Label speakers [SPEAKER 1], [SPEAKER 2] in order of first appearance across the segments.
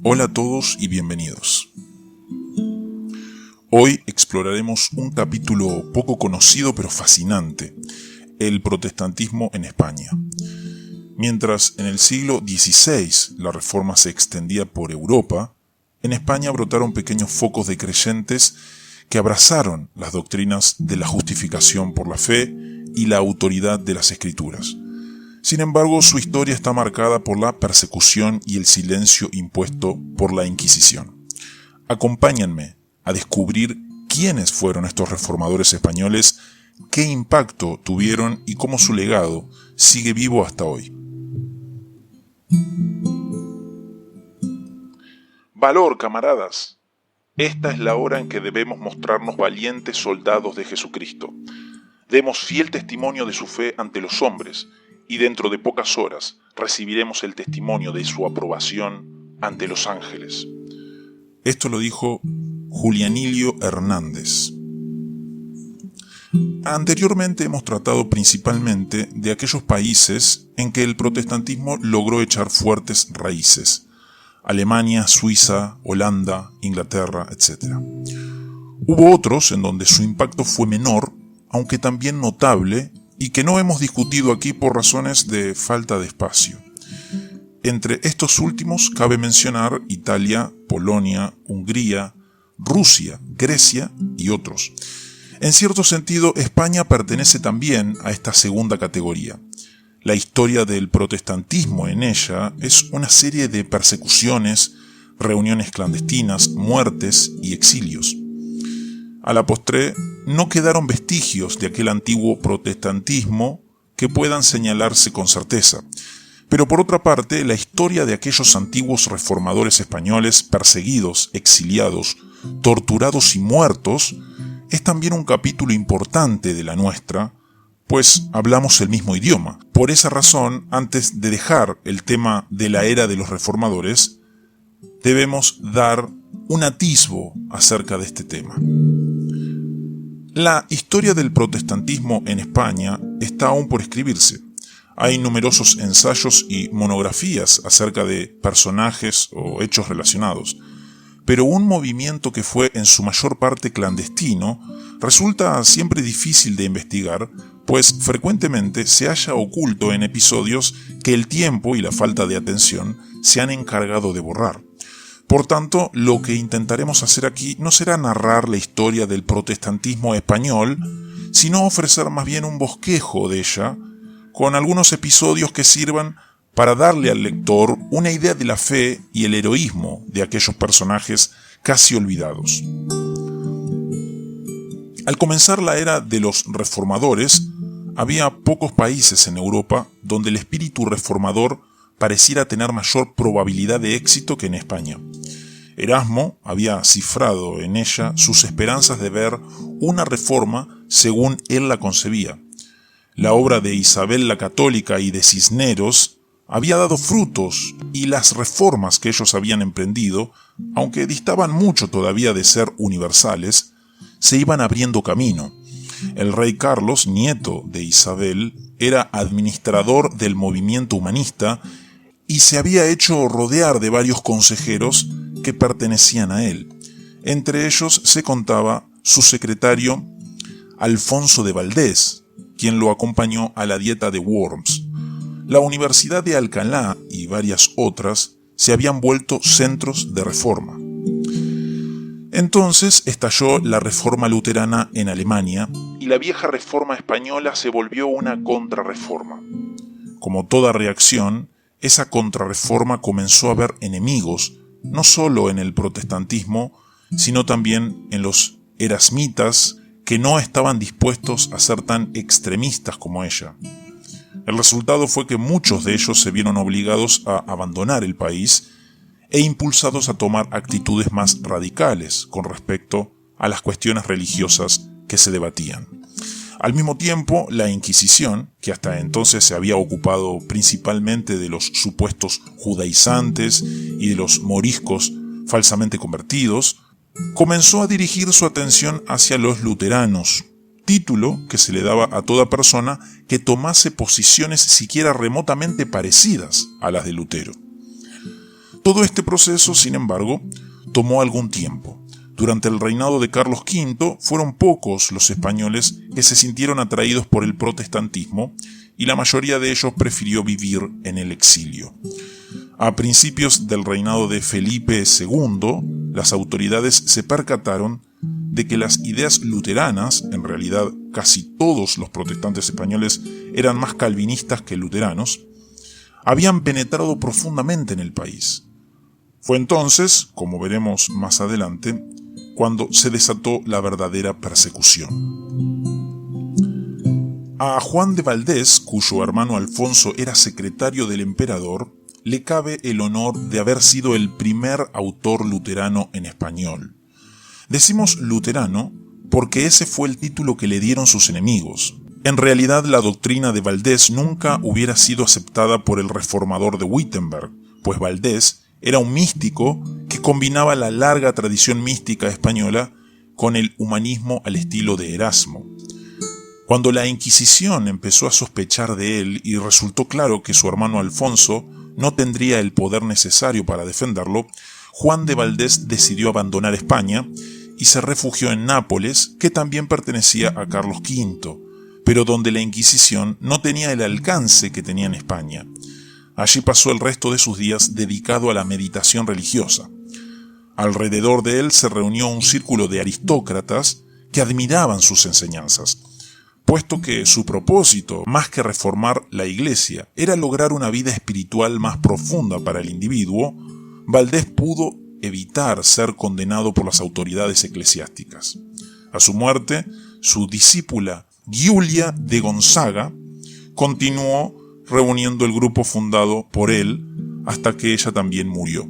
[SPEAKER 1] Hola a todos y bienvenidos. Hoy exploraremos un capítulo poco conocido pero fascinante, el protestantismo en España. Mientras en el siglo XVI la reforma se extendía por Europa, en España brotaron pequeños focos de creyentes que abrazaron las doctrinas de la justificación por la fe y la autoridad de las Escrituras. Sin embargo, su historia está marcada por la persecución y el silencio impuesto por la Inquisición. Acompáñenme a descubrir quiénes fueron estos reformadores españoles, qué impacto tuvieron y cómo su legado sigue vivo hasta hoy. Valor, camaradas. Esta es la hora en que debemos mostrarnos valientes soldados de Jesucristo. Demos fiel testimonio de su fe ante los hombres, y dentro de pocas horas recibiremos el testimonio de su aprobación ante los ángeles. Esto lo dijo Julianilio Hernández. Anteriormente hemos tratado principalmente de aquellos países en que el protestantismo logró echar fuertes raíces: Alemania, Suiza, Holanda, Inglaterra, etc. Hubo otros en donde su impacto fue menor, aunque también notable, y que no hemos discutido aquí por razones de falta de espacio. Entre estos últimos cabe mencionar Italia, Polonia, Hungría, Rusia, Grecia y otros. En cierto sentido, España pertenece también a esta segunda categoría. La historia del protestantismo en ella es una serie de persecuciones, reuniones clandestinas, muertes y exilios. A la postre, no quedaron vestigios de aquel antiguo protestantismo que puedan señalarse con certeza. Pero por otra parte, la historia de aquellos antiguos reformadores españoles perseguidos, exiliados, torturados y muertos es también un capítulo importante de la nuestra, pues hablamos el mismo idioma. Por esa razón, antes de dejar el tema de la era de los reformadores, debemos dar un atisbo acerca de este tema. La historia del protestantismo en España está aún por escribirse. Hay numerosos ensayos y monografías acerca de personajes o hechos relacionados, pero un movimiento que fue en su mayor parte clandestino resulta siempre difícil de investigar, pues frecuentemente se halla oculto en episodios que el tiempo y la falta de atención se han encargado de borrar. Por tanto, lo que intentaremos hacer aquí no será narrar la historia del protestantismo español, sino ofrecer más bien un bosquejo de ella, con algunos episodios que sirvan para darle al lector una idea de la fe y el heroísmo de aquellos personajes casi olvidados. Al comenzar la era de los reformadores, había pocos países en Europa donde el espíritu reformador pareciera tener mayor probabilidad de éxito que en España. Erasmo había cifrado en ella sus esperanzas de ver una reforma según él la concebía. La obra de Isabel la Católica y de Cisneros había dado frutos, y las reformas que ellos habían emprendido, aunque distaban mucho todavía de ser universales, se iban abriendo camino. El rey Carlos, nieto de Isabel, era administrador del movimiento humanista y se había hecho rodear de varios consejeros que pertenecían a él. Entre ellos se contaba su secretario Alfonso de Valdés, quien lo acompañó a la dieta de Worms. La Universidad de Alcalá y varias otras se habían vuelto centros de reforma. Entonces estalló la reforma luterana en Alemania y la vieja reforma española se volvió una contrarreforma. Como toda reacción, esa contrarreforma comenzó a ver enemigos, no solo en el protestantismo, sino también en los erasmitas, que no estaban dispuestos a ser tan extremistas como ella. El resultado fue que muchos de ellos se vieron obligados a abandonar el país e impulsados a tomar actitudes más radicales con respecto a las cuestiones religiosas que se debatían. Al mismo tiempo, la Inquisición, que hasta entonces se había ocupado principalmente de los supuestos judaizantes y de los moriscos falsamente convertidos, comenzó a dirigir su atención hacia los luteranos, título que se le daba a toda persona que tomase posiciones siquiera remotamente parecidas a las de Lutero. Todo este proceso, sin embargo, tomó algún tiempo. Durante el reinado de Carlos V fueron pocos los españoles que se sintieron atraídos por el protestantismo y la mayoría de ellos prefirió vivir en el exilio. A principios del reinado de Felipe II, las autoridades se percataron de que las ideas luteranas, en realidad casi todos los protestantes españoles eran más calvinistas que luteranos, habían penetrado profundamente en el país. Fue entonces, como veremos más adelante, cuando se desató la verdadera persecución. A Juan de Valdés, cuyo hermano Alfonso era secretario del emperador, le cabe el honor de haber sido el primer autor luterano en español. Decimos luterano porque ese fue el título que le dieron sus enemigos. En realidad, la doctrina de Valdés nunca hubiera sido aceptada por el reformador de Wittenberg, pues Valdés era un místico que combinaba la larga tradición mística española con el humanismo al estilo de Erasmo. Cuando la Inquisición empezó a sospechar de él y resultó claro que su hermano Alfonso no tendría el poder necesario para defenderlo, Juan de Valdés decidió abandonar España y se refugió en Nápoles, que también pertenecía a Carlos V, pero donde la Inquisición no tenía el alcance que tenía en España. Allí pasó el resto de sus días dedicado a la meditación religiosa. Alrededor de él se reunió un círculo de aristócratas que admiraban sus enseñanzas, puesto que su propósito, más que reformar la Iglesia, era lograr una vida espiritual más profunda para el individuo. Valdés pudo evitar ser condenado por las autoridades eclesiásticas. A su muerte, su discípula Giulia de Gonzaga continuó reuniendo el grupo fundado por él hasta que ella también murió.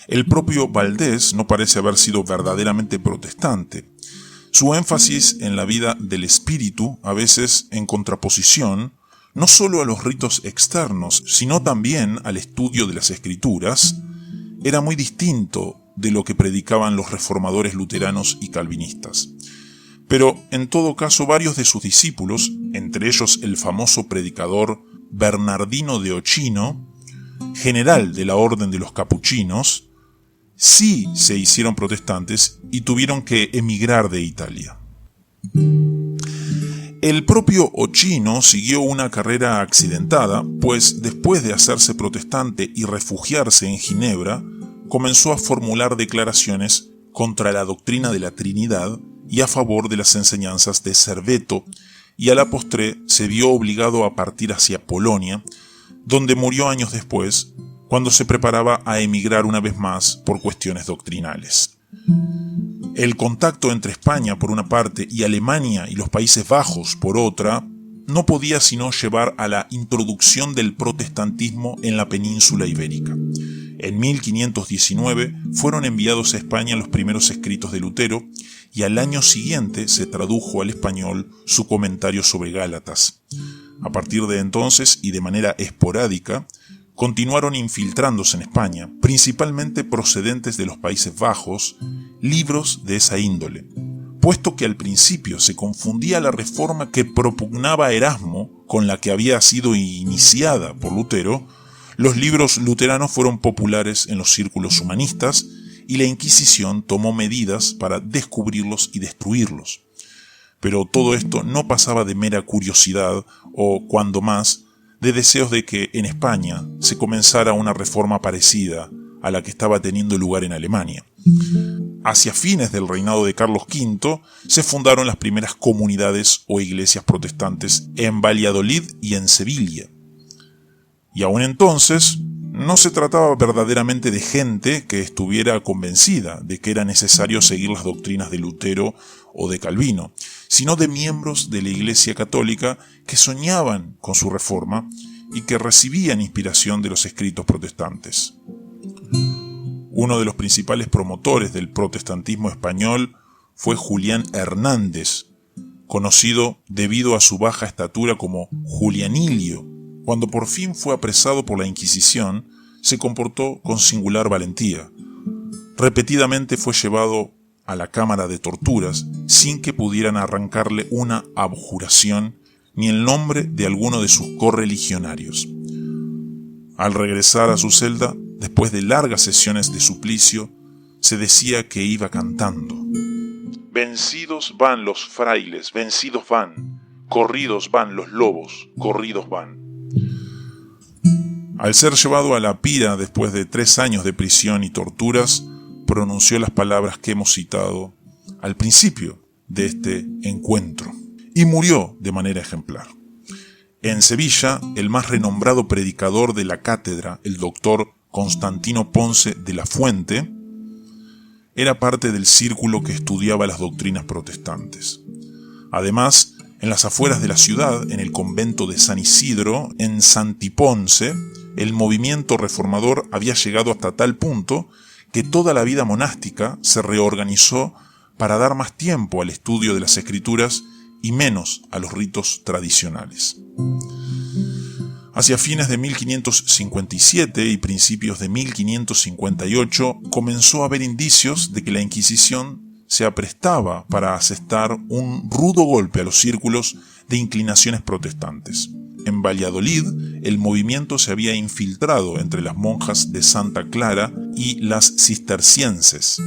[SPEAKER 1] El propio Valdés no parece haber sido verdaderamente protestante. Su énfasis en la vida del espíritu, a veces en contraposición, no solo a los ritos externos, sino también al estudio de las Escrituras, era muy distinto de lo que predicaban los reformadores luteranos y calvinistas. Pero, en todo caso, varios de sus discípulos, entre ellos el famoso predicador Bernardino de Ochino, general de la Orden de los Capuchinos, sí se hicieron protestantes y tuvieron que emigrar de Italia. El propio Ochino siguió una carrera accidentada, pues después de hacerse protestante y refugiarse en Ginebra, comenzó a formular declaraciones contra la doctrina de la Trinidad y a favor de las enseñanzas de Serveto, y a la postre se vio obligado a partir hacia Polonia, donde murió años después, cuando se preparaba a emigrar una vez más por cuestiones doctrinales. El contacto entre España por una parte y Alemania y los Países Bajos por otra no podía sino llevar a la introducción del protestantismo en la península ibérica. En 1519 fueron enviados a España los primeros escritos de Lutero y al año siguiente se tradujo al español su comentario sobre Gálatas. A partir de entonces y de manera esporádica, continuaron infiltrándose en España, principalmente procedentes de los Países Bajos, libros de esa índole, puesto que al principio se confundía la reforma que propugnaba Erasmo con la que había sido iniciada por Lutero. Los libros luteranos fueron populares en los círculos humanistas y la Inquisición tomó medidas para descubrirlos y destruirlos. Pero todo esto no pasaba de mera curiosidad o, cuando más, de deseos de que en España se comenzara una reforma parecida a la que estaba teniendo lugar en Alemania. Hacia fines del reinado de Carlos V se fundaron las primeras comunidades o iglesias protestantes en Valladolid y en Sevilla. Y aún entonces no se trataba verdaderamente de gente que estuviera convencida de que era necesario seguir las doctrinas de Lutero o de Calvino, sino de miembros de la Iglesia Católica que soñaban con su reforma y que recibían inspiración de los escritos protestantes. Uno de los principales promotores del protestantismo español fue Julián Hernández, conocido debido a su baja estatura como Julianillo. Cuando por fin fue apresado por la Inquisición, se comportó con singular valentía. Repetidamente fue llevado a la cámara de torturas sin que pudieran arrancarle una abjuración ni el nombre de alguno de sus correligionarios. Al regresar a su celda, después de largas sesiones de suplicio, se decía que iba cantando: vencidos van los frailes, vencidos van, corridos van los lobos, corridos van. Al ser llevado a la pira después de 3 años de prisión y torturas, pronunció las palabras que hemos citado al principio de este encuentro, y murió de manera ejemplar. En Sevilla, el más renombrado predicador de la cátedra, el doctor Constantino Ponce de la Fuente, era parte del círculo que estudiaba las doctrinas protestantes. Además, en las afueras de la ciudad, en el convento de San Isidro, en Santiponce, el movimiento reformador había llegado hasta tal punto que toda la vida monástica se reorganizó para dar más tiempo al estudio de las escrituras y menos a los ritos tradicionales. Hacia fines de 1557 y principios de 1558 comenzó a haber indicios de que la Inquisición se aprestaba para asestar un rudo golpe a los círculos de inclinaciones protestantes. En Valladolid, el movimiento se había infiltrado entre las monjas de Santa Clara y las cistercienses.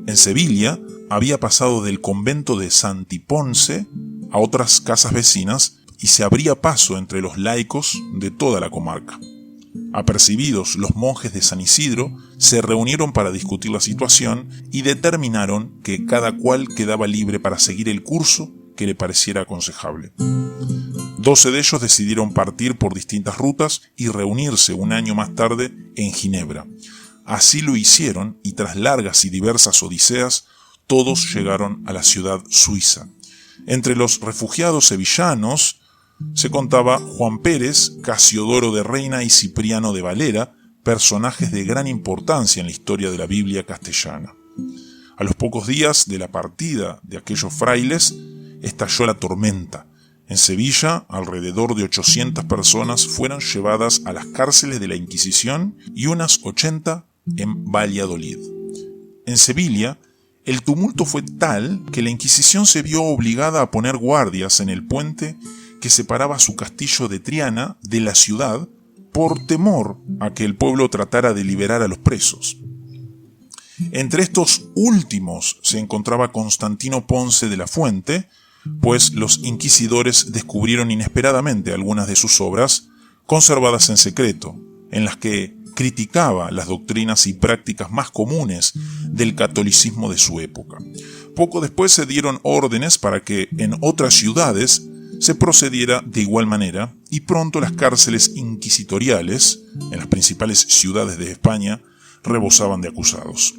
[SPEAKER 1] En Sevilla, había pasado del convento de Santiponce a otras casas vecinas y se abría paso entre los laicos de toda la comarca. Apercibidos, los monjes de San Isidro se reunieron para discutir la situación y determinaron que cada cual quedaba libre para seguir el curso que le pareciera aconsejable. 12 de ellos decidieron partir por distintas rutas y reunirse un año más tarde en Ginebra. Así lo hicieron y tras largas y diversas odiseas, todos llegaron a la ciudad suiza. Entre los refugiados sevillanos se contaba Juan Pérez, Casiodoro de Reina y Cipriano de Valera, personajes de gran importancia en la historia de la Biblia castellana. A los pocos días de la partida de aquellos frailes, estalló la tormenta. En Sevilla, alrededor de 800 personas fueron llevadas a las cárceles de la Inquisición y unas 80 en Valladolid. En Sevilla, el tumulto fue tal que la Inquisición se vio obligada a poner guardias en el puente que separaba su castillo de Triana de la ciudad por temor a que el pueblo tratara de liberar a los presos. Entre estos últimos se encontraba Constantino Ponce de la Fuente, pues los inquisidores descubrieron inesperadamente algunas de sus obras, conservadas en secreto, en las que criticaba las doctrinas y prácticas más comunes del catolicismo de su época. Poco después se dieron órdenes para que en otras ciudades se procediera de igual manera y pronto las cárceles inquisitoriales en las principales ciudades de España rebosaban de acusados.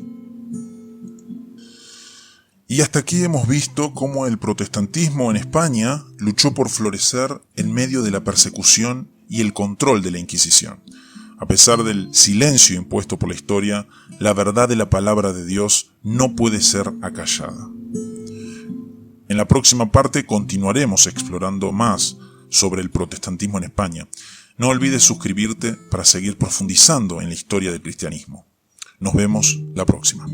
[SPEAKER 1] Y hasta aquí hemos visto cómo el protestantismo en España luchó por florecer en medio de la persecución y el control de la Inquisición. A pesar del silencio impuesto por la historia, la verdad de la palabra de Dios no puede ser acallada. En la próxima parte continuaremos explorando más sobre el protestantismo en España. No olvides suscribirte para seguir profundizando en la historia del cristianismo. Nos vemos la próxima.